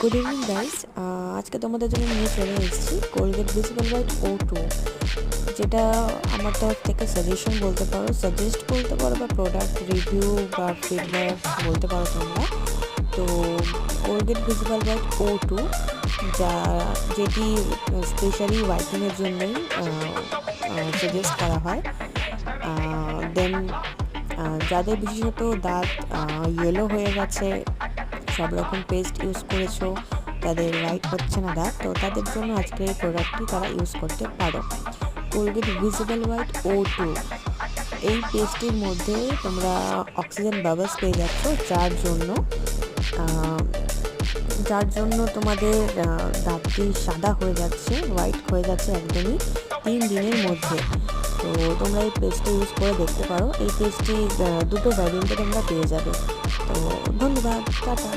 Good evening guys. আজকে তোমাদের জন্য নিয়ে চলে এসেছি কোলগেট ভিজিবল হোয়াইট O2, যেটা আমার তরফ থেকে সাজেশন বলতে পারো, সাজেস্ট বলতে পারো, বা প্রোডাক্ট রিভিউ বা ফিডব্যাক বলতে পারো তোমরা। তো কোলগেট ভিজিবল হোয়াইট O2, যেটি স্পেশালি হোয়াইটিংয়ের জন্যই সাজেস্ট করা হয়। দেন যাদের বিশেষত দাঁত ইয়েলো হয়ে গেছে, সব রকম পেস্ট ইউজ করেছো, তাদের হোয়াইট হচ্ছে না দাঁত, তো তাদের জন্য আজকে এই প্রোডাক্টটি তারা ইউজ করতে পারো। কোলগেট ভিজিবল হোয়াইট O2 এই পেস্টটির মধ্যে তোমরা অক্সিজেন বাবলস পেয়ে যাচ্ছ, যার জন্য তোমাদের দাঁতটি সাদা হয়ে যাচ্ছে, হোয়াইট হয়ে যাচ্ছে একদমই 3 দিনের মধ্যে। তো তোমরা এই পেস্টটি ইউজ করে দেখতে পারো। এই পেস্টটি দুটো ভ্যারিয়েন্টে তোমরা পেয়ে যাবে। তো ধন্যবাদ, টাটা।